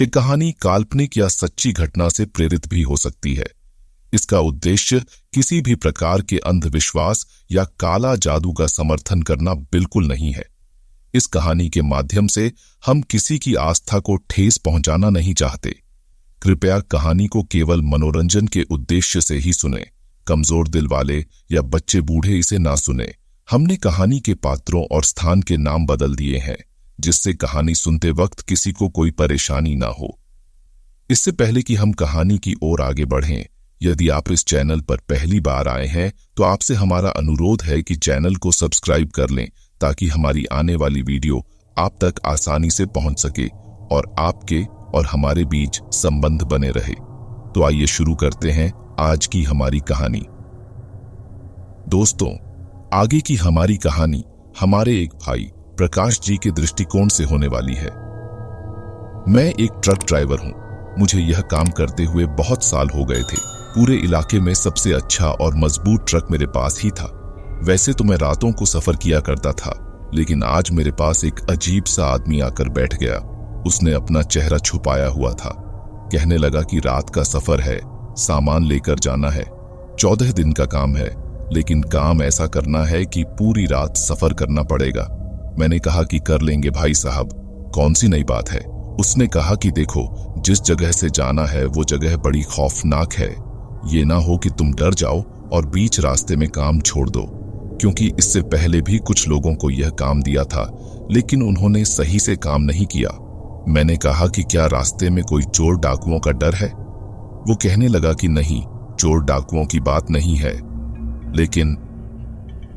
ये कहानी काल्पनिक या सच्ची घटना से प्रेरित भी हो सकती है। इसका उद्देश्य किसी भी प्रकार के अंधविश्वास या काला जादू का समर्थन करना बिल्कुल नहीं है। इस कहानी के माध्यम से हम किसी की आस्था को ठेस पहुंचाना नहीं चाहते। कृपया कहानी को केवल मनोरंजन के उद्देश्य से ही सुनें। कमजोर दिल वाले या बच्चे बूढ़े इसे ना सुने। हमने कहानी के पात्रों और स्थान के नाम बदल दिए हैं, जिससे कहानी सुनते वक्त किसी को कोई परेशानी ना हो। इससे पहले कि हम कहानी की ओर आगे बढ़ें, यदि आप इस चैनल पर पहली बार आए हैं तो आपसे हमारा अनुरोध है कि चैनल को सब्सक्राइब कर लें, ताकि हमारी आने वाली वीडियो आप तक आसानी से पहुंच सके और आपके और हमारे बीच संबंध बने रहे। तो आइए शुरू करते हैं आज की हमारी कहानी। दोस्तों, आगे की हमारी कहानी हमारे एक भाई प्रकाश जी के दृष्टिकोण से होने वाली है। मैं एक ट्रक ड्राइवर हूं। मुझे यह काम करते हुए बहुत साल हो गए थे। पूरे इलाके में सबसे अच्छा और मजबूत ट्रक मेरे पास ही था। वैसे तो मैं रातों को सफर किया करता था, लेकिन आज मेरे पास एक अजीब सा आदमी आकर बैठ गया। उसने अपना चेहरा छुपाया हुआ था। कहने लगा कि रात का सफर है, सामान लेकर जाना है, 14 दिन का काम है, लेकिन काम ऐसा करना है कि पूरी रात सफर करना पड़ेगा। मैंने कहा कि कर लेंगे भाई साहब, कौन सी नई बात है। उसने कहा कि देखो, जिस जगह से जाना है वो जगह बड़ी खौफनाक है। ये ना हो कि तुम डर जाओ और बीच रास्ते में काम छोड़ दो, क्योंकि इससे पहले भी कुछ लोगों को यह काम दिया था, लेकिन उन्होंने सही से काम नहीं किया। मैंने कहा कि क्या रास्ते में कोई चोर डाकुओं का डर है। वो कहने लगा कि नहीं, चोर डाकुओं की बात नहीं है। लेकिन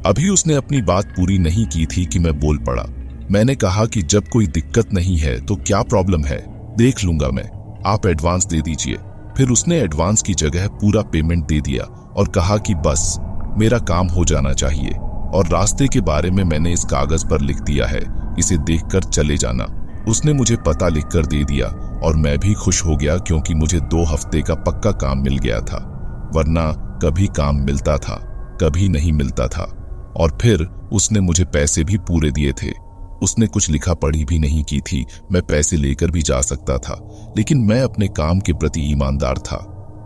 अभी उसने अपनी बात पूरी नहीं की थी कि मैं बोल पड़ा। मैंने कहा कि जब कोई दिक्कत नहीं है तो क्या प्रॉब्लम है, देख लूंगा मैं, आप एडवांस दे दीजिए। फिर उसने एडवांस की जगह पूरा पेमेंट दे दिया और कहा कि बस मेरा काम हो जाना चाहिए, और रास्ते के बारे में मैंने इस कागज पर लिख दिया है, इसे देखकर चले जाना। उसने मुझे पता लिखकर दे दिया और मैं भी खुश हो गया, क्योंकि मुझे 2 हफ्ते का पक्का काम मिल गया था। वरना कभी काम मिलता था, कभी नहीं मिलता था। और फिर उसने मुझे पैसे भी पूरे दिए थे। उसने कुछ लिखा पढ़ी भी नहीं की थी। मैं पैसे लेकर भी जा सकता था, लेकिन मैं अपने काम के प्रति ईमानदार था।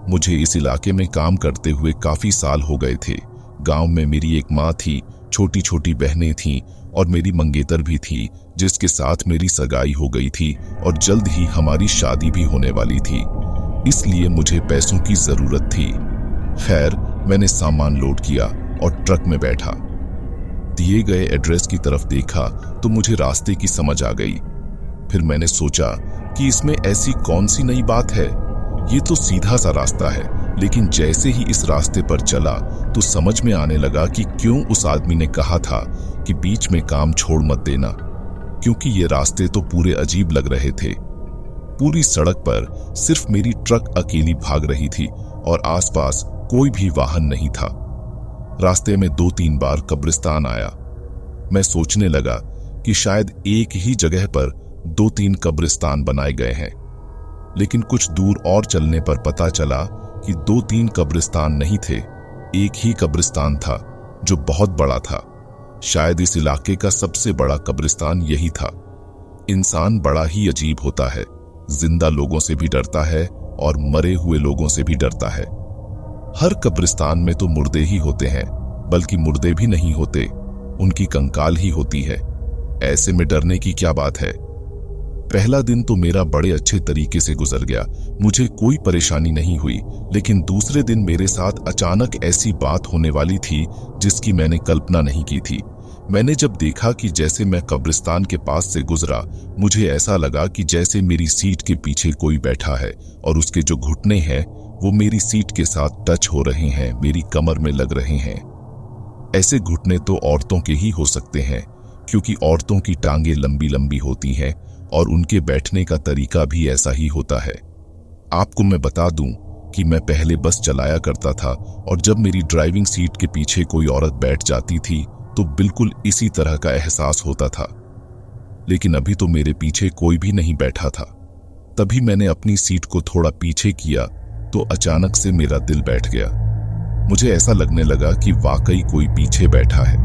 मुझे इस इलाके में काम करते हुए काफी साल हो गए थे। गांव में मेरी एक माँ थी, छोटी छोटी बहनें थीं और मेरी मंगेतर भी थी, जिसके साथ मेरी सगाई हो गई थी और जल्द ही हमारी शादी भी होने वाली थी। इसलिए मुझे पैसों की जरूरत थी। खैर, मैंने सामान लोड किया और ट्रक में बैठा। दिए गए एड्रेस की तरफ देखा तो मुझे रास्ते की समझ आ गई। फिर मैंने सोचा कि इसमें ऐसी कौन सी नई बात है, ये तो सीधा सा रास्ता है। लेकिन जैसे ही इस रास्ते पर चला तो समझ में आने लगा कि क्यों उस आदमी ने कहा था कि बीच में काम छोड़ मत देना, क्योंकि ये रास्ते तो पूरे अजीब लग रहे थे। पूरी सड़क पर सिर्फ मेरी ट्रक अकेली भाग रही थी और आसपास कोई भी वाहन नहीं था। रास्ते में 2-3 बार कब्रिस्तान आया। मैं सोचने लगा कि शायद एक ही जगह पर 2-3 कब्रिस्तान बनाए गए हैं, लेकिन कुछ दूर और चलने पर पता चला कि 2-3 कब्रिस्तान नहीं थे, एक ही कब्रिस्तान था जो बहुत बड़ा था। शायद इस इलाके का सबसे बड़ा कब्रिस्तान यही था। इंसान बड़ा ही अजीब होता है, जिंदा लोगों से भी डरता है और मरे हुए लोगों से भी डरता है। हर कब्रिस्तान में तो मुर्दे ही होते हैं, बल्कि मुर्दे भी नहीं होते, उनकी कंकाल ही होती है। ऐसे में डरने की क्या बात है। पहला दिन तो मेरा बड़े अच्छे तरीके से गुजर गया, मुझे कोई परेशानी नहीं हुई। लेकिन दूसरे दिन मेरे साथ अचानक ऐसी बात होने वाली थी जिसकी मैंने कल्पना नहीं की थी। मैंने जब देखा कि जैसे मैं कब्रिस्तान के पास से गुजरा, मुझे ऐसा लगा कि जैसे मेरी सीट के पीछे कोई बैठा है और उसके जो घुटने हैं वो मेरी सीट के साथ टच हो रहे हैं, मेरी कमर में लग रहे हैं। ऐसे घुटने तो औरतों के ही हो सकते हैं, क्योंकि औरतों की टांगे लंबी लंबी होती हैं और उनके बैठने का तरीका भी ऐसा ही होता है। आपको मैं बता दूं कि मैं पहले बस चलाया करता था, और जब मेरी ड्राइविंग सीट के पीछे कोई औरत बैठ जाती थी तो बिल्कुल इसी तरह का एहसास होता था। लेकिन अभी तो मेरे पीछे कोई भी नहीं बैठा था। तभी मैंने अपनी सीट को थोड़ा पीछे किया तो अचानक से मेरा दिल बैठ गया। मुझे ऐसा लगने लगा कि वाकई कोई पीछे बैठा है।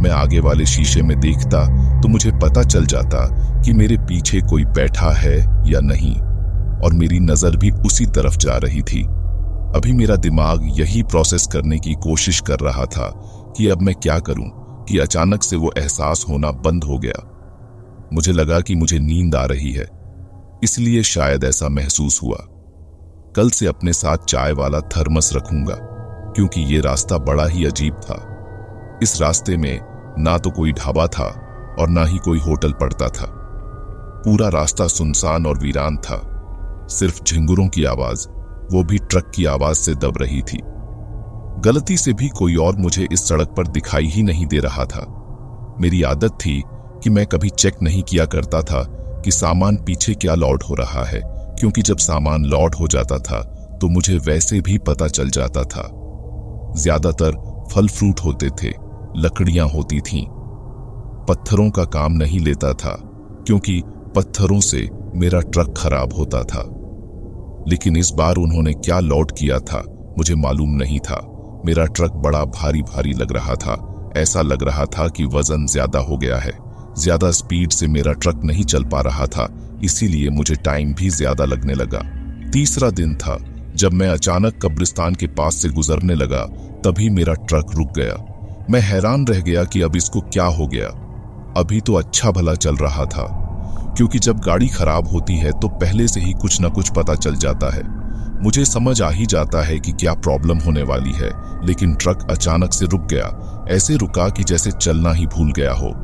मैं आगे वाले शीशे में देखता तो मुझे पता चल जाता कि मेरे पीछे कोई बैठा है या नहीं। और मेरी नजर भी उसी तरफ जा रही थी। अभी मेरा दिमाग यही प्रोसेस करने की कोशिश कर रहा था कि अब मैं क्या करूं कि अचानक से वो एहसास होना बंद हो गया। मुझे लगा कि मुझे नींद आ रही है, इसलिए शायद ऐसा महसूस हुआ। कल से अपने साथ चाय वाला थर्मस रखूंगा, क्योंकि ये रास्ता बड़ा ही अजीब था। इस रास्ते में ना तो कोई ढाबा था और ना ही कोई होटल पड़ता था। पूरा रास्ता सुनसान और वीरान था। सिर्फ झिंगुरों की आवाज, वो भी ट्रक की आवाज से दब रही थी। गलती से भी कोई और मुझे इस सड़क पर दिखाई ही नहीं दे रहा था। मेरी आदत थी कि मैं कभी चेक नहीं किया करता था कि सामान पीछे क्या लोड हो रहा है, क्योंकि जब सामान लोड हो जाता था तो मुझे वैसे भी पता चल जाता था। ज्यादातर फल फ्रूट होते थे, लकड़ियां होती थीं। पत्थरों का काम नहीं लेता था, क्योंकि पत्थरों से मेरा ट्रक खराब होता था। लेकिन इस बार उन्होंने क्या लोड किया था मुझे मालूम नहीं था। मेरा ट्रक बड़ा भारी भारी लग रहा था। ऐसा लग रहा था कि वजन ज्यादा हो गया है। ज्यादा स्पीड से मेरा ट्रक नहीं चल पा रहा था, इसीलिए मुझे टाइम भी ज्यादा लगने लगा। तीसरा दिन था। जब मैं अचानक कब्रिस्तान के पास से गुजरने लगा, तभी मेरा ट्रक रुक गया। मैं हैरान रह गया कि अब इसको क्या हो गया। अभी तो अच्छा भला चल रहा था, क्योंकि जब गाड़ी खराब होती है तो पहले से ही कुछ न कुछ पता चल जाता है। मुझे समझ आ ही जाता है कि क्या प्रॉब्लम होने वाली है, लेकिन ट्रक अचानक से रुक गया। ऐसे रुका कि जैसे चलना ही भूल गया हो।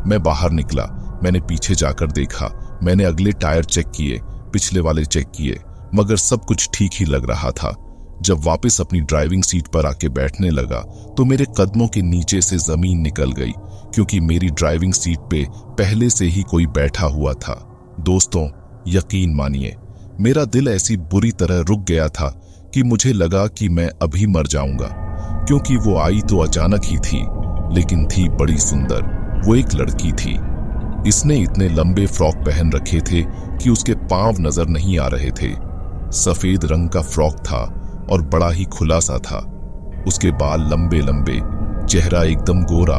मैं बाहर निकला, मैंने पीछे जाकर देखा, मैंने अगले टायर चेक किए, पिछले वाले चेक किए, मगर सब कुछ ठीक ही लग रहा था। जब वापस अपनी ड्राइविंग सीट पर आके बैठने लगा तो मेरे कदमों के नीचे से जमीन निकल गई, क्योंकि मेरी ड्राइविंग सीट पे पहले से ही कोई बैठा हुआ था। दोस्तों, यकीन मानिए, मेरा दिल ऐसी बुरी तरह रुक गया था कि मुझे लगा कि मैं अभी मर जाऊंगा, क्योंकि वो आई तो अचानक ही थी, लेकिन थी बड़ी सुंदर। वो एक लड़की थी। इसने इतने लंबे फ्रॉक पहन रखे थे कि उसके पांव नजर नहीं आ रहे थे। सफेद रंग का फ्रॉक था और बड़ा ही खुला सा था। उसके बाल लंबे लंबे, चेहरा एकदम गोरा,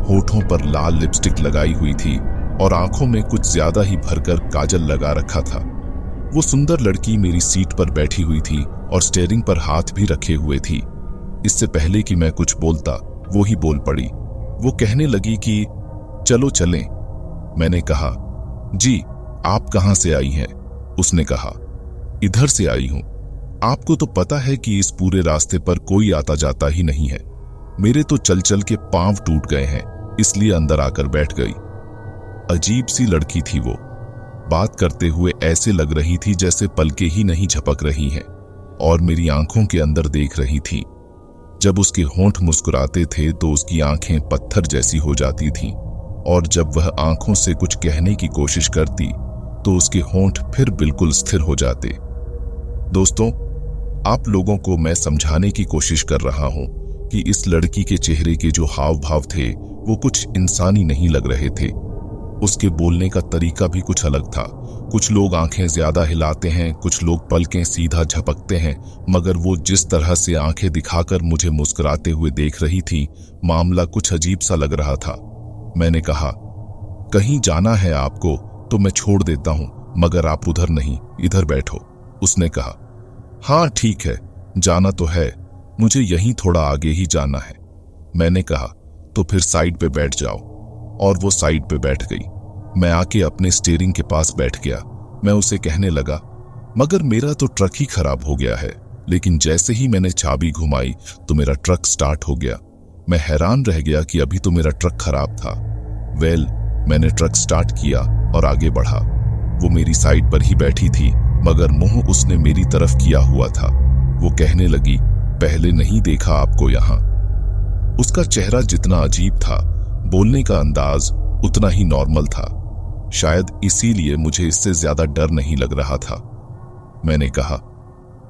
होठों पर लाल लिपस्टिक लगाई हुई थी और आंखों में कुछ ज्यादा ही भरकर काजल लगा रखा था। वो सुंदर लड़की मेरी सीट पर बैठी हुई थी और स्टीयरिंग पर हाथ भी रखे हुए थी। इससे पहले कि मैं कुछ बोलता, वो ही बोल पड़ी। वो कहने लगी कि चलो चलें। मैंने कहा, जी, आप कहां से आई हैं? उसने कहा, इधर से आई हूं। आपको तो पता है कि इस पूरे रास्ते पर कोई आता जाता ही नहीं है। मेरे तो चल चल के पांव टूट गए हैं, इसलिए अंदर आकर बैठ गई। अजीब सी लड़की थी वो। बात करते हुए ऐसे लग रही थी जैसे पलकें ही नहीं झपक रही हैं और मेरी आंखों के अंदर देख रही थी। जब उसके होंठ मुस्कुराते थे तो उसकी आंखें पत्थर जैसी हो जाती थीं, और जब वह आंखों से कुछ कहने की कोशिश करती तो उसके होंठ फिर बिल्कुल स्थिर हो जाते। दोस्तों, आप लोगों को मैं समझाने की कोशिश कर रहा हूं कि इस लड़की के चेहरे के जो हाव भाव थे वो कुछ इंसानी नहीं लग रहे थे। उसके बोलने का तरीका भी कुछ अलग था। कुछ लोग आंखें ज्यादा हिलाते हैं, कुछ लोग पलकें सीधा झपकते हैं, मगर वो जिस तरह से आंखें दिखाकर मुझे मुस्कुराते हुए देख रही थी, मामला कुछ अजीब सा लग रहा था। मैंने कहा, कहीं जाना है आपको तो मैं छोड़ देता हूं, मगर आप उधर नहीं, इधर बैठो। उसने कहा, हाँ ठीक है, जाना तो है, मुझे यहीं थोड़ा आगे ही जाना है। मैंने कहा, तो फिर साइड पे बैठ जाओ, और वो साइड पे बैठ गई। मैं आके अपने स्टीयरिंग के पास बैठ गया। मैं उसे कहने लगा, मगर मेरा तो ट्रक ही खराब हो गया है। लेकिन जैसे ही मैंने चाबी घुमाई तो मेरा ट्रक स्टार्ट हो गया। मैं हैरान रह गया कि अभी तो मेरा ट्रक खराब था। मैंने ट्रक स्टार्ट किया और आगे बढ़ा। वो मेरी साइड पर ही बैठी थी, मगर मुंह उसने मेरी तरफ किया हुआ था। वो कहने लगी, पहले नहीं देखा आपको यहाँ। उसका चेहरा जितना अजीब था, बोलने का अंदाज उतना ही नॉर्मल था। शायद इसीलिए मुझे इससे ज्यादा डर नहीं लग रहा था। मैंने कहा,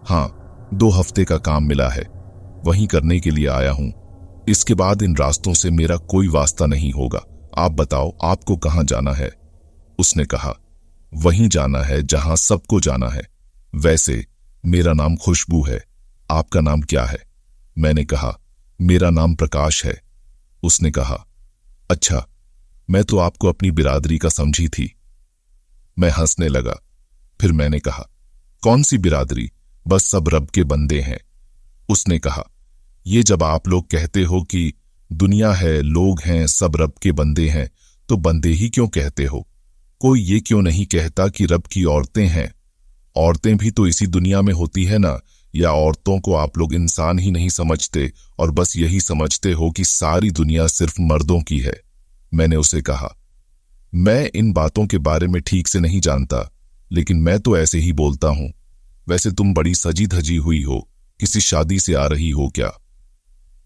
हाँ, 2 हफ्ते का काम मिला है, वहीं करने के लिए आया हूं। इसके बाद इन रास्तों से मेरा कोई वास्ता नहीं होगा। आप बताओ, आपको कहां जाना है? उसने कहा, वहीं जाना है जहां सबको जाना है। वैसे मेरा नाम खुशबू है, आपका नाम क्या है? मैंने कहा, मेरा नाम प्रकाश है। उसने कहा, अच्छा, मैं तो आपको अपनी बिरादरी का समझी थी। मैं हंसने लगा। फिर मैंने कहा, कौन सी बिरादरी, बस सब रब के बंदे हैं। उसने कहा, ये जब आप लोग कहते हो कि दुनिया है, लोग हैं, सब रब के बंदे हैं, तो बंदे ही क्यों कहते हो? कोई ये क्यों नहीं कहता कि रब की औरतें हैं? औरतें भी तो इसी दुनिया में होती है ना? या औरतों को आप लोग इंसान ही नहीं समझते और बस यही समझते हो कि सारी दुनिया सिर्फ मर्दों की है? मैंने उसे कहा, मैं इन बातों के बारे में ठीक से नहीं जानता, लेकिन मैं तो ऐसे ही बोलता हूं। वैसे तुम बड़ी सजी धजी हुई हो, किसी शादी से आ रही हो क्या?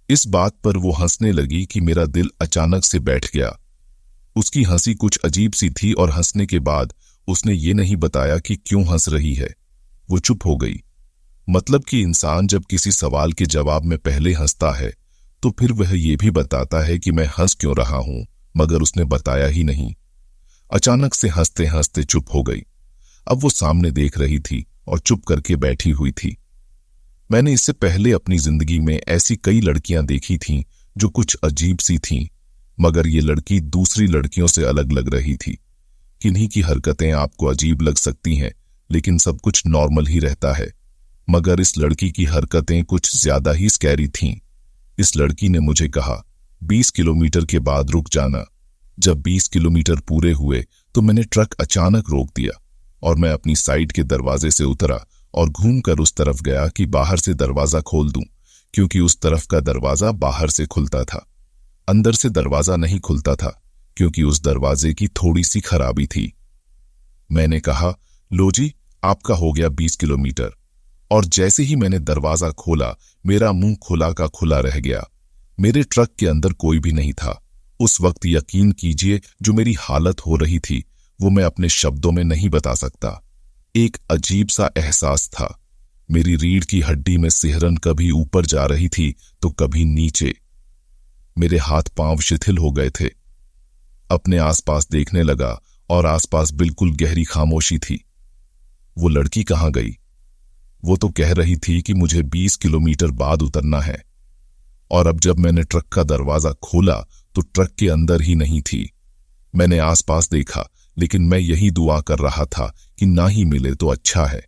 इस बात पर वो हंसने लगी कि मेरा दिल अचानक से बैठ गया। उसकी हंसी कुछ अजीब सी थी और हंसने के बाद उसने ये नहीं बताया कि क्यों हंस रही है। वो चुप हो गई। मतलब कि इंसान जब किसी सवाल के जवाब में पहले हंसता है तो फिर वह ये भी बताता है कि मैं हंस क्यों रहा हूं, मगर उसने बताया ही नहीं। अचानक से हंसते हंसते चुप हो गई। अब वो सामने देख रही थी और चुप करके बैठी हुई थी। मैंने इससे पहले अपनी जिंदगी में ऐसी कई लड़कियां देखी थीं जो कुछ अजीब सी थीं, मगर ये लड़की दूसरी लड़कियों से अलग लग रही थी। किन्हीं की हरकतें आपको अजीब लग सकती हैं, लेकिन सब कुछ नॉर्मल ही रहता है। मगर इस लड़की की हरकतें कुछ ज्यादा ही स्कैरी थीं। इस लड़की ने मुझे कहा, 20 किलोमीटर के बाद रुक जाना। जब 20 किलोमीटर पूरे हुए तो मैंने ट्रक अचानक रोक दिया और मैं अपनी साइड के दरवाजे से उतरा और घूमकर उस तरफ गया कि बाहर से दरवाजा खोल दूं, क्योंकि उस तरफ का दरवाजा बाहर से खुलता था। अंदर से दरवाजा नहीं खुलता था क्योंकि उस दरवाजे की थोड़ी सी खराबी थी। मैंने कहा, लो जी, आपका हो गया 20 किलोमीटर। और जैसे ही मैंने दरवाजा खोला, मेरा मुंह खुला का खुला रह गया। मेरे ट्रक के अंदर कोई भी नहीं था। उस वक्त यकीन कीजिए, जो मेरी हालत हो रही थी वो मैं अपने शब्दों में नहीं बता सकता। एक अजीब सा एहसास था। मेरी रीढ़ की हड्डी में सिहरन कभी ऊपर जा रही थी तो कभी नीचे। मेरे हाथ पांव शिथिल हो गए थे। अपने आसपास देखने लगा और आसपास बिल्कुल गहरी खामोशी थी। वो लड़की कहाँ गई? वो तो कह रही थी कि मुझे 20 किलोमीटर बाद उतरना है, और अब जब मैंने ट्रक का दरवाजा खोला तो ट्रक के अंदर ही नहीं थी। मैंने आसपास देखा, लेकिन मैं यही दुआ कर रहा था कि ना ही मिले तो अच्छा है।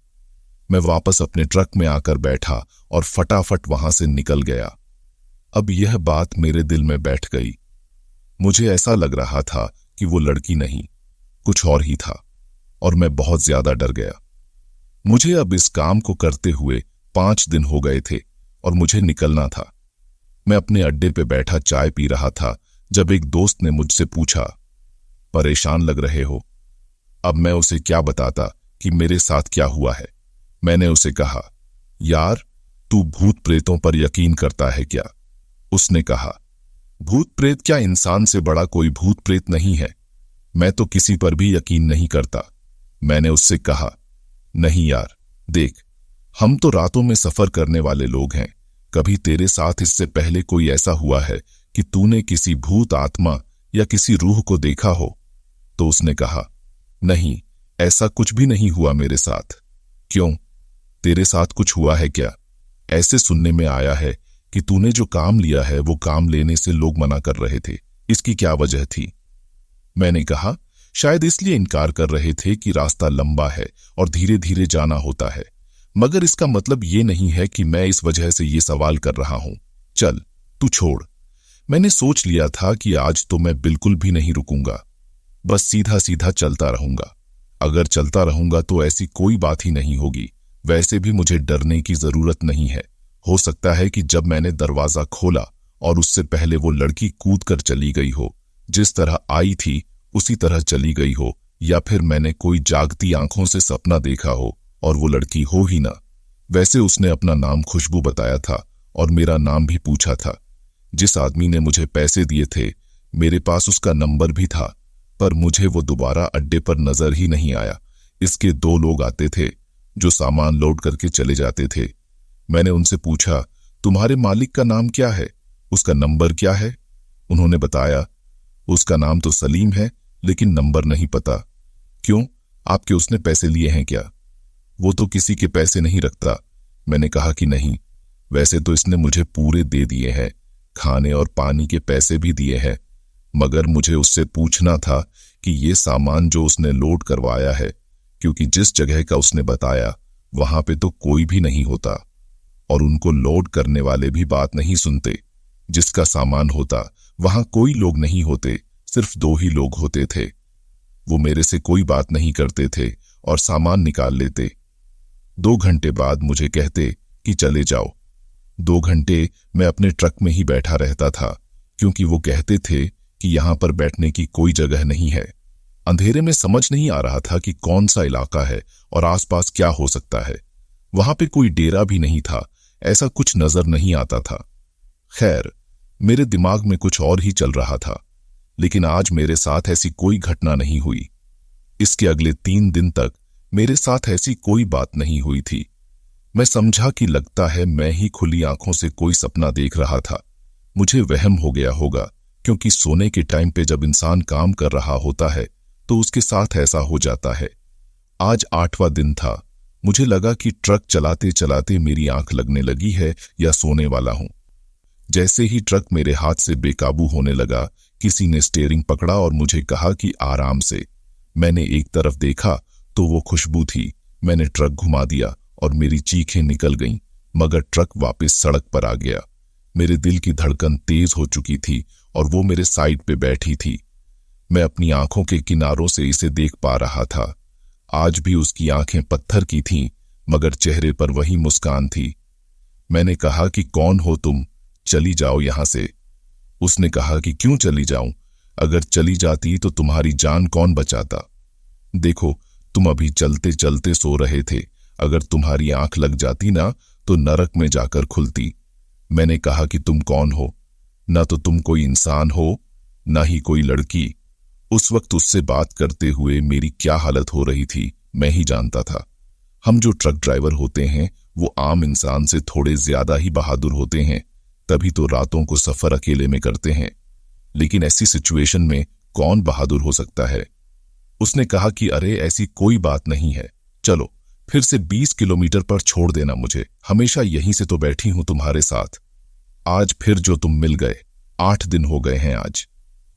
मैं वापस अपने ट्रक में आकर बैठा और फटाफट वहां से निकल गया। अब यह बात मेरे दिल में बैठ गई। मुझे ऐसा लग रहा था कि वो लड़की नहीं, कुछ और ही था, और मैं बहुत ज्यादा डर गया। मुझे अब इस काम को करते हुए 5 दिन हो गए थे और मुझे निकलना था। मैं अपने अड्डे पे बैठा चाय पी रहा था जब एक दोस्त ने मुझसे पूछा, परेशान लग रहे हो? अब मैं उसे क्या बताता कि मेरे साथ क्या हुआ है। मैंने उसे कहा, यार, तू भूत प्रेतों पर यकीन करता है क्या? उसने कहा, भूत प्रेत क्या? इंसान से बड़ा कोई भूत प्रेत नहीं है। मैं तो किसी पर भी यकीन नहीं करता। मैंने उससे कहा, नहीं यार, देख, हम तो रातों में सफर करने वाले लोग हैं। कभी तेरे साथ इससे पहले कोई ऐसा हुआ है कि तूने किसी भूत आत्मा या किसी रूह को देखा हो? तो उसने कहा, नहीं, ऐसा कुछ भी नहीं हुआ मेरे साथ। क्यों, तेरे साथ कुछ हुआ है क्या? ऐसे सुनने में आया है कि तूने जो काम लिया है वो काम लेने से लोग मना कर रहे थे। इसकी क्या वजह थी? मैंने कहा, शायद इसलिए इनकार कर रहे थे कि रास्ता लंबा है और धीरे धीरे जाना होता है। मगर इसका मतलब ये नहीं है कि मैं इस वजह से ये सवाल कर रहा हूं। चल, तू छोड़। मैंने सोच लिया था कि आज तो मैं बिल्कुल भी नहीं रुकूंगा, बस सीधा सीधा चलता रहूंगा। अगर चलता रहूंगा तो ऐसी कोई बात ही नहीं होगी। वैसे भी मुझे डरने की जरूरत नहीं है। हो सकता है कि जब मैंने दरवाजा खोला और उससे पहले वो लड़की कूद कर चली गई हो, जिस तरह आई थी उसी तरह चली गई हो, या फिर मैंने कोई जागती आंखों से सपना देखा हो और वो लड़की हो ही ना। वैसे उसने अपना नाम खुशबू बताया था और मेरा नाम भी पूछा था। जिस आदमी ने मुझे पैसे दिए थे, मेरे पास उसका नंबर भी था, पर मुझे वो दोबारा अड्डे पर नजर ही नहीं आया। इसके 2 लोग आते थे जो सामान लोड करके चले जाते थे। मैंने उनसे पूछा, तुम्हारे मालिक का नाम क्या है, उसका नंबर क्या है? उन्होंने बताया, उसका नाम तो सलीम है, लेकिन नंबर नहीं पता। क्यों, आपके उसने पैसे लिए हैं क्या? वो तो किसी के पैसे नहीं रखता। मैंने कहा कि नहीं, वैसे तो इसने मुझे पूरे दे दिए हैं, खाने और पानी के पैसे भी दिए हैं, मगर मुझे उससे पूछना था कि ये सामान जो उसने लोड करवाया है, क्योंकि जिस जगह का उसने बताया वहां पे तो कोई भी नहीं होता और उनको लोड करने वाले भी बात नहीं सुनते। जिसका सामान होता वहां कोई लोग नहीं होते, सिर्फ 2 ही लोग होते थे। वो मेरे से कोई बात नहीं करते थे और सामान निकाल लेते। 2 घंटे बाद मुझे कहते कि चले जाओ। 2 घंटे मैं अपने ट्रक में ही बैठा रहता था, क्योंकि वो कहते थे कि यहां पर बैठने की कोई जगह नहीं है। अंधेरे में समझ नहीं आ रहा था कि कौन सा इलाका है और आसपास क्या हो सकता है। वहां पे कोई डेरा भी नहीं था, ऐसा कुछ नजर नहीं आता था। खैर, मेरे दिमाग में कुछ और ही चल रहा था, लेकिन आज मेरे साथ ऐसी कोई घटना नहीं हुई। इसके अगले 3 दिन तक मेरे साथ ऐसी कोई बात नहीं हुई थी। मैं समझा कि लगता है मैं ही खुली आंखों से कोई सपना देख रहा था। मुझे वहम हो गया होगा, क्योंकि सोने के टाइम पे जब इंसान काम कर रहा होता है तो उसके साथ ऐसा हो जाता है। आज 8वां दिन था। मुझे लगा कि ट्रक चलाते चलाते मेरी आंख लगने लगी है या सोने वाला हूं। जैसे ही ट्रक मेरे हाथ से बेकाबू होने लगा, किसी ने स्टीयरिंग पकड़ा और मुझे कहा कि आराम से। मैंने एक तरफ देखा तो वो खुशबू थी। मैंने ट्रक घुमा दिया और मेरी चीखें निकल गईं, मगर ट्रक वापस सड़क पर आ गया। मेरे दिल की धड़कन तेज हो चुकी थी और वो मेरे साइड पे बैठी थी। मैं अपनी आंखों के किनारों से इसे देख पा रहा था। आज भी उसकी आंखें पत्थर की थीं, मगर चेहरे पर वही मुस्कान थी। मैंने कहा कि कौन हो तुम, चली जाओ यहां से। उसने कहा कि क्यों चली जाऊं, अगर चली जाती तो तुम्हारी जान कौन बचाता। देखो, तुम अभी चलते चलते सो रहे थे, अगर तुम्हारी आंख लग जाती ना तो नरक में जाकर खुलती। मैंने कहा कि तुम कौन हो, ना तो तुम कोई इंसान हो ना ही कोई लड़की। उस वक्त उससे बात करते हुए मेरी क्या हालत हो रही थी मैं ही जानता था। हम जो ट्रक ड्राइवर होते हैं वो आम इंसान से थोड़े ज्यादा ही बहादुर होते हैं, तभी तो रातों को सफर अकेले में करते हैं। लेकिन ऐसी सिचुएशन में कौन बहादुर हो सकता है। उसने कहा कि अरे ऐसी कोई बात नहीं है, चलो फिर से 20 किलोमीटर पर छोड़ देना मुझे, हमेशा यहीं से तो बैठी हूं तुम्हारे साथ। आज फिर जो तुम मिल गए, 8 दिन हो गए हैं आज।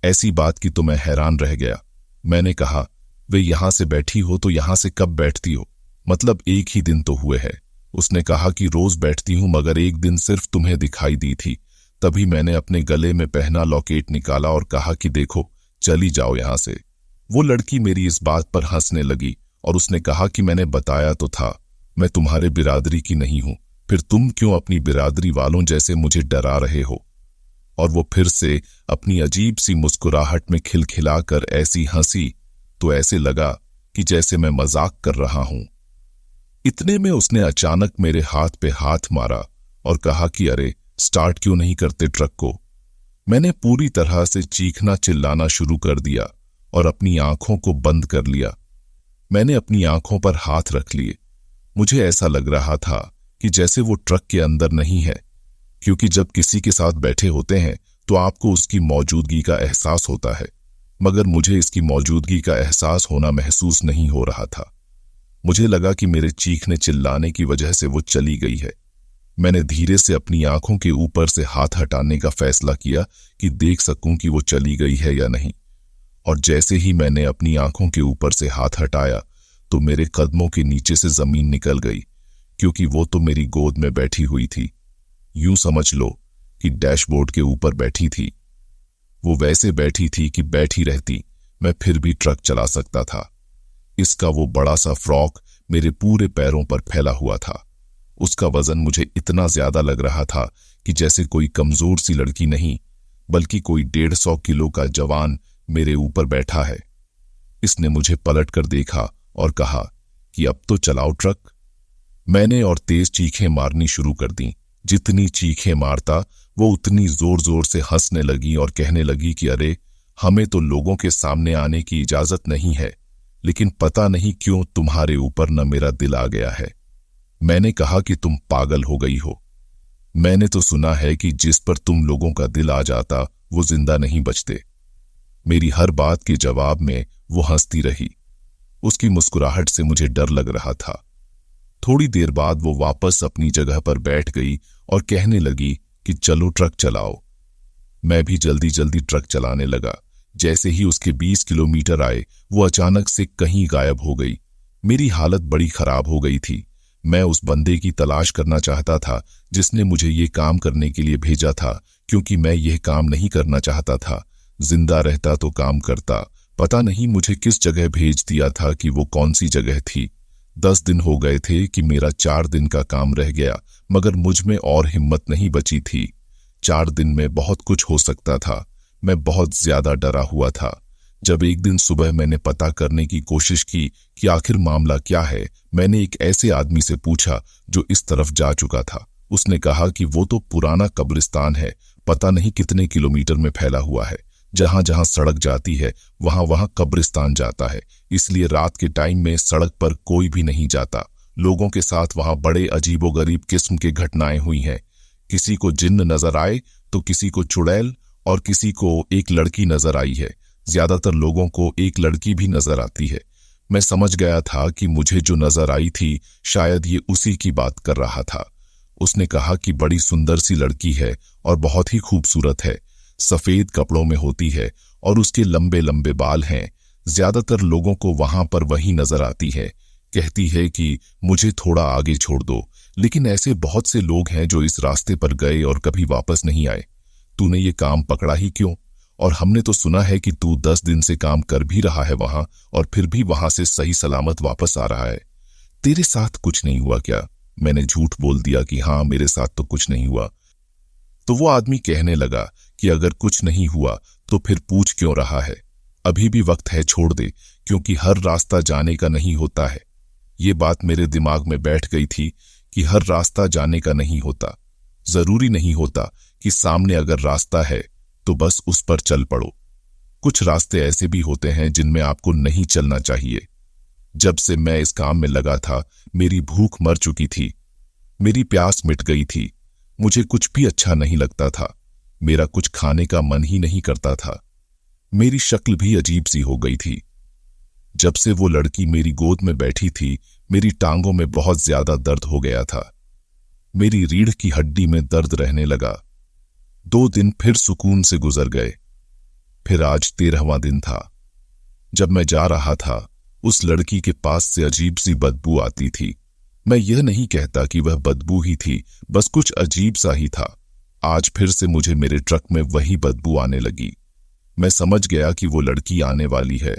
ऐसी बात की तो मैं हैरान रह गया। मैंने कहा, वे यहां से बैठी हो तो यहां से कब बैठती हो, मतलब एक ही दिन तो हुए है। उसने कहा कि रोज बैठती हूं, मगर एक दिन सिर्फ तुम्हें दिखाई दी थी। तभी मैंने अपने गले में पहना लॉकेट निकाला और कहा कि देखो, चली जाओ यहां से। वो लड़की मेरी इस बात पर हंसने लगी और उसने कहा कि मैंने बताया तो था, मैं तुम्हारे बिरादरी की नहीं हूं, फिर तुम क्यों अपनी बिरादरी वालों जैसे मुझे डरा रहे हो। और वो फिर से अपनी अजीब सी मुस्कुराहट में खिलखिलाकर ऐसी हंसी तो ऐसे लगा कि जैसे मैं मजाक कर रहा हूं। इतने में उसने अचानक मेरे हाथ पे हाथ मारा और कहा कि अरे स्टार्ट क्यों नहीं करते ट्रक को। मैंने पूरी तरह से चीखना चिल्लाना शुरू कर दिया और अपनी आंखों को बंद कर लिया। मैंने अपनी आंखों पर हाथ रख लिए। मुझे ऐसा लग रहा था कि जैसे वो ट्रक के अंदर नहीं है, क्योंकि जब किसी के साथ बैठे होते हैं तो आपको उसकी मौजूदगी का एहसास होता है, मगर मुझे इसकी मौजूदगी का एहसास होना महसूस नहीं हो रहा था। मुझे लगा कि मेरे चीखने चिल्लाने की वजह से वो चली गई है। मैंने धीरे से अपनी आंखों के ऊपर से हाथ हटाने का फैसला किया कि देख सकूं कि वो चली गई है या नहीं। और जैसे ही मैंने अपनी आंखों के ऊपर से हाथ हटाया तो मेरे कदमों के नीचे से जमीन निकल गई, क्योंकि वो तो मेरी गोद में बैठी हुई थी। यूं समझ लो कि डैशबोर्ड के ऊपर बैठी थी। वो वैसे बैठी थी कि बैठी रहती मैं फिर भी ट्रक चला सकता था। इसका वो बड़ा सा फ्रॉक मेरे पूरे पैरों पर फैला हुआ था। उसका वजन मुझे इतना ज्यादा लग रहा था कि जैसे कोई कमजोर सी लड़की नहीं, बल्कि कोई 150 किलो का जवान मेरे ऊपर बैठा है। इसने मुझे पलट कर देखा और कहा कि अब तो चलाओ ट्रक। मैंने और तेज चीखें मारनी शुरू कर दी। जितनी चीखें मारता वो उतनी जोर जोर से हंसने लगी और कहने लगी कि अरे हमें तो लोगों के सामने आने की इजाजत नहीं है, लेकिन पता नहीं क्यों तुम्हारे ऊपर न मेरा दिल आ गया है। मैंने कहा कि तुम पागल हो गई हो। मैंने तो सुना है कि जिस पर तुम लोगों का दिल आ जाता वो जिंदा नहीं बचते। मेरी हर बात के जवाब में वो हंसती रही। उसकी मुस्कुराहट से मुझे डर लग रहा था। थोड़ी देर बाद वो वापस अपनी जगह पर बैठ गई और कहने लगी कि चलो ट्रक चलाओ। मैं भी जल्दी जल्दी ट्रक चलाने लगा। जैसे ही उसके 20 किलोमीटर आए वो अचानक से कहीं गायब हो गई। मेरी हालत बड़ी खराब हो गई थी। मैं उस बंदे की तलाश करना चाहता था जिसने मुझे ये काम करने के लिए भेजा था, क्योंकि मैं यह काम नहीं करना चाहता था। जिंदा रहता तो काम करता। पता नहीं मुझे किस जगह भेज दिया था कि वो कौन सी जगह थी। 10 दिन हो गए थे कि मेरा 4 दिन का काम रह गया, मगर मुझ में और हिम्मत नहीं बची थी। 4 दिन में बहुत कुछ हो सकता था। मैं बहुत ज्यादा डरा हुआ था। जब एक दिन सुबह मैंने पता करने की कोशिश की कि आखिर मामला क्या है, मैंने एक ऐसे आदमी से पूछा जो इस तरफ जा चुका था। उसने कहा कि वो तो पुराना कब्रिस्तान है, पता नहीं कितने किलोमीटर में फैला हुआ है। जहां जहां सड़क जाती है वहां वहां कब्रिस्तान जाता है, इसलिए रात के टाइम में सड़क पर कोई भी नहीं जाता। लोगों के साथ वहां बड़े अजीबोगरीब किस्म के घटनाएं हुई हैं। किसी को जिन्न नजर आए तो किसी को चुड़ैल और किसी को एक लड़की नजर आई है। ज्यादातर लोगों को एक लड़की भी नजर आती है। मैं समझ गया था कि मुझे जो नजर आई थी शायद ये उसी की बात कर रहा था। उसने कहा कि बड़ी सुंदर सी लड़की है और बहुत ही खूबसूरत है, सफेद कपड़ों में होती है और उसके लंबे लंबे बाल हैं। ज्यादातर लोगों को वहां पर वही नजर आती है। कहती है कि मुझे थोड़ा आगे छोड़ दो, लेकिन ऐसे बहुत से लोग हैं जो इस रास्ते पर गए और कभी वापस नहीं आए। तूने ये काम पकड़ा ही क्यों? और हमने तो सुना है कि तू 10 दिन से काम कर भी रहा है वहां, और फिर भी वहां से सही सलामत वापस आ रहा है। तेरे साथ कुछ नहीं हुआ क्या? मैंने झूठ बोल दिया कि हाँ, मेरे साथ तो कुछ नहीं हुआ। तो वो आदमी कहने लगा कि अगर कुछ नहीं हुआ तो फिर पूछ क्यों रहा है? अभी भी वक्त है, छोड़ दे, क्योंकि हर रास्ता जाने का नहीं होता है। ये बात मेरे दिमाग में बैठ गई थी कि हर रास्ता जाने का नहीं होता। जरूरी नहीं होता कि सामने अगर रास्ता है तो बस उस पर चल पड़ो। कुछ रास्ते ऐसे भी होते हैं जिनमें आपको नहीं चलना चाहिए। जब से मैं इस काम में लगा था, मेरी भूख मर चुकी थी, मेरी प्यास मिट गई थी। मुझे कुछ भी अच्छा नहीं लगता था। मेरा कुछ खाने का मन ही नहीं करता था। मेरी शक्ल भी अजीब सी हो गई थी। जब से वो लड़की मेरी गोद में बैठी थी, मेरी टांगों में बहुत ज्यादा दर्द हो गया था। मेरी रीढ़ की हड्डी में दर्द रहने लगा। 2 दिन फिर सुकून से गुजर गए। फिर आज 13वां दिन था। जब मैं जा रहा था, उस लड़की के पास से अजीब सी बदबू आती थी। मैं यह नहीं कहता कि वह बदबू ही थी, बस कुछ अजीब सा ही था। आज फिर से मुझे मेरे ट्रक में वही बदबू आने लगी। मैं समझ गया कि वो लड़की आने वाली है।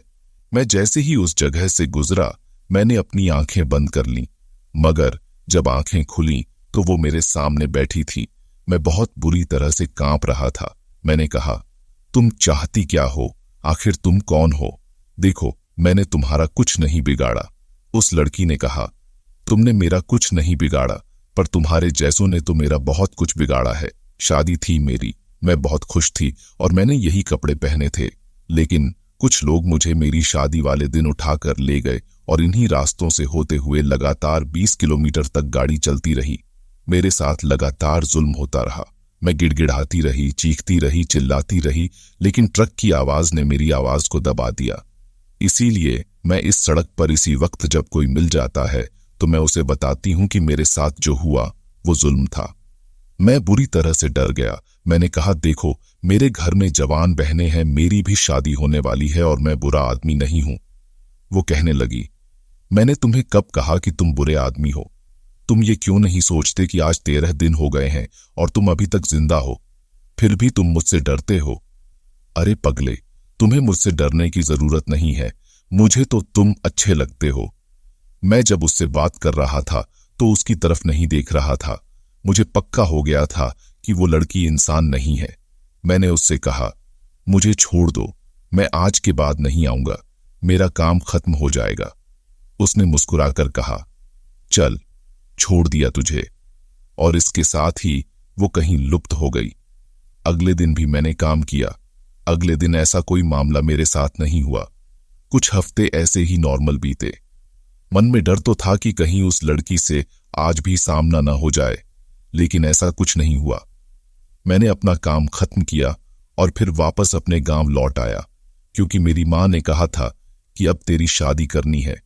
मैं जैसे ही उस जगह से गुजरा, मैंने अपनी आंखें बंद कर लीं, मगर जब आंखें खुलीं तो वो मेरे सामने बैठी थी। मैं बहुत बुरी तरह से कांप रहा था। मैंने कहा, तुम चाहती क्या हो? आखिर तुम कौन हो? देखो, मैंने तुम्हारा कुछ नहीं बिगाड़ा। उस लड़की ने कहा, तुमने मेरा कुछ नहीं बिगाड़ा, पर तुम्हारे जैसों ने तो मेरा बहुत कुछ बिगाड़ा है। शादी थी मेरी, मैं बहुत खुश थी और मैंने यही कपड़े पहने थे, लेकिन कुछ लोग मुझे मेरी शादी वाले दिन उठाकर ले गए और इन्हीं रास्तों से होते हुए लगातार 20 किलोमीटर तक गाड़ी चलती रही। मेरे साथ लगातार जुल्म होता रहा। मैं गिड़गिड़ाती रही, चीखती रही, चिल्लाती रही, लेकिन ट्रक की आवाज ने मेरी आवाज को दबा दिया। इसीलिए मैं इस सड़क पर इसी वक्त जब कोई मिल जाता है तो मैं उसे बताती हूं कि मेरे साथ जो हुआ वो जुल्म था। मैं बुरी तरह से डर गया। मैंने कहा, देखो, मेरे घर में जवान बहनें हैं, मेरी भी शादी होने वाली है और मैं बुरा आदमी नहीं हूं। वो कहने लगी, मैंने तुम्हें कब कहा कि तुम बुरे आदमी हो? तुम ये क्यों नहीं सोचते कि आज 13 दिन हो गए हैं और तुम अभी तक जिंदा हो, फिर भी तुम मुझसे डरते हो? अरे पगले, तुम्हें मुझसे डरने की जरूरत नहीं है। मुझे तो तुम अच्छे लगते हो। मैं जब उससे बात कर रहा था तो उसकी तरफ नहीं देख रहा था। मुझे पक्का हो गया था कि वो लड़की इंसान नहीं है। मैंने उससे कहा, मुझे छोड़ दो, मैं आज के बाद नहीं आऊंगा, मेरा काम खत्म हो जाएगा। उसने मुस्कुराकर कहा, चल, छोड़ दिया तुझे। और इसके साथ ही वो कहीं लुप्त हो गई। अगले दिन भी मैंने काम किया। अगले दिन ऐसा कोई मामला मेरे साथ नहीं हुआ। कुछ हफ्ते ऐसे ही नॉर्मल बीते। मन में डर तो था कि कहीं उस लड़की से आज भी सामना न हो जाए, लेकिन ऐसा कुछ नहीं हुआ। मैंने अपना काम खत्म किया और फिर वापस अपने गांव लौट आया, क्योंकि मेरी मां ने कहा था कि अब तेरी शादी करनी है।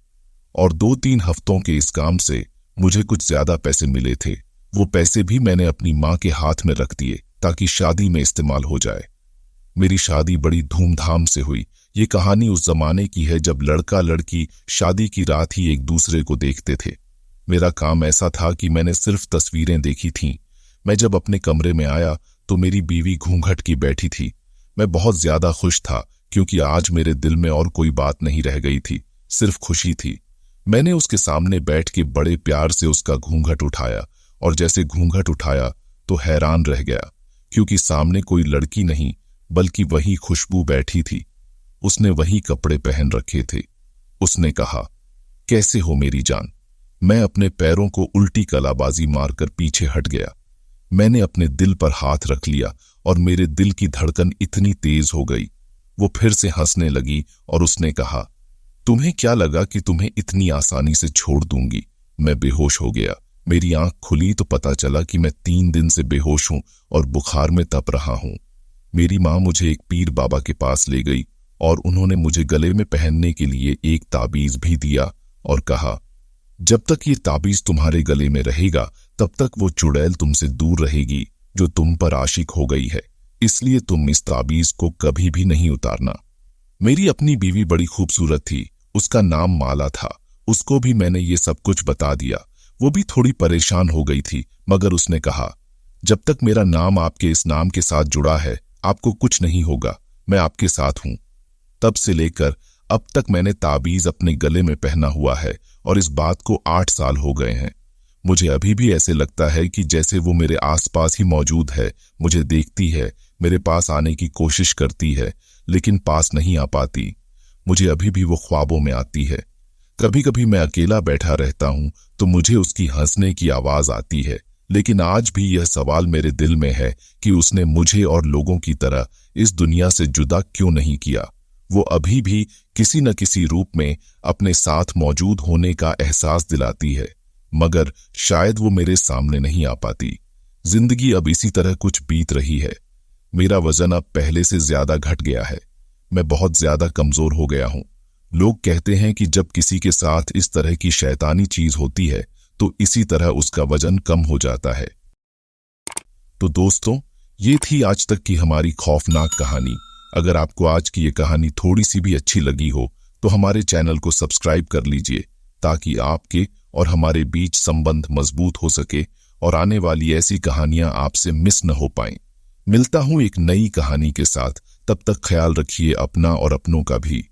और 2-3 हफ्तों के इस काम से मुझे कुछ ज्यादा पैसे मिले थे। वो पैसे भी मैंने अपनी मां के हाथ में रख दिए ताकि शादी में इस्तेमाल हो जाए। मेरी शादी बड़ी धूमधाम से हुई। ये कहानी उस जमाने की है जब लड़का लड़की शादी की रात ही एक दूसरे को देखते थे। मेरा काम ऐसा था कि मैंने सिर्फ तस्वीरें देखी थीं। मैं जब अपने कमरे में आया तो मेरी बीवी घूंघट की बैठी थी। मैं बहुत ज्यादा खुश था क्योंकि आज मेरे दिल में और कोई बात नहीं रह गई थी, सिर्फ खुशी थी। मैंने उसके सामने बैठ के बड़े प्यार से उसका घूंघट उठाया और जैसे घूंघट उठाया तो हैरान रह गया क्योंकि सामने कोई लड़की नहीं बल्कि वही खुशबू बैठी थी। उसने वही कपड़े पहन रखे थे। उसने कहा, कैसे हो मेरी जान? मैं अपने पैरों को उल्टी कलाबाजी मारकर पीछे हट गया। मैंने अपने दिल पर हाथ रख लिया और मेरे दिल की धड़कन इतनी तेज हो गई। वो फिर से हंसने लगी और उसने कहा, तुम्हें क्या लगा कि तुम्हें इतनी आसानी से छोड़ दूंगी? मैं बेहोश हो गया। मेरी आंख खुली तो पता चला कि मैं 3 दिन से बेहोश हूं और बुखार में तप रहा हूं। मेरी मां मुझे एक पीर बाबा के पास ले गई और उन्होंने मुझे गले में पहनने के लिए एक ताबीज भी दिया और कहा, जब तक ये ताबीज तुम्हारे गले में रहेगा तब तक वो चुड़ैल तुमसे दूर रहेगी जो तुम पर आशिक हो गई है, इसलिए तुम इस ताबीज को कभी भी नहीं उतारना। मेरी अपनी बीवी बड़ी खूबसूरत थी, उसका नाम माला था। उसको भी मैंने ये सब कुछ बता दिया। वो भी थोड़ी परेशान हो गई थी, मगर उसने कहा, जब तक मेरा नाम आपके इस नाम के साथ जुड़ा है आपको कुछ नहीं होगा, मैं आपके साथ हूं। तब से लेकर अब तक मैंने ताबीज अपने गले में पहना हुआ है और इस बात को 8 साल हो गए हैं। मुझे अभी भी ऐसे लगता है कि जैसे वो मेरे आसपास ही मौजूद है, मुझे देखती है, मेरे पास आने की कोशिश करती है, लेकिन पास नहीं आ पाती। मुझे अभी भी वो ख्वाबों में आती है। कभी कभी मैं अकेला बैठा रहता हूं तो मुझे उसकी हंसने की आवाज आती है, लेकिन आज भी यह सवाल मेरे दिल में है कि उसने मुझे और लोगों की तरह इस दुनिया से जुदा क्यों नहीं किया। वो अभी भी किसी न किसी रूप में अपने साथ मौजूद होने का एहसास दिलाती है, मगर शायद वो मेरे सामने नहीं आ पाती। जिंदगी अब इसी तरह कुछ बीत रही है। मेरा वजन अब पहले से ज्यादा घट गया है। मैं बहुत ज्यादा कमजोर हो गया हूं। लोग कहते हैं कि जब किसी के साथ इस तरह की शैतानी चीज होती है तो इसी तरह उसका वजन कम हो जाता है। तो दोस्तों, ये थी आज तक की हमारी खौफनाक कहानी। अगर आपको आज की ये कहानी थोड़ी सी भी अच्छी लगी हो तो हमारे चैनल को सब्सक्राइब कर लीजिए ताकि आपके और हमारे बीच संबंध मजबूत हो सके और आने वाली ऐसी कहानियां आपसे मिस न हो पाएं। मिलता हूं एक नई कहानी के साथ। तब तक ख्याल रखिए अपना और अपनों का भी।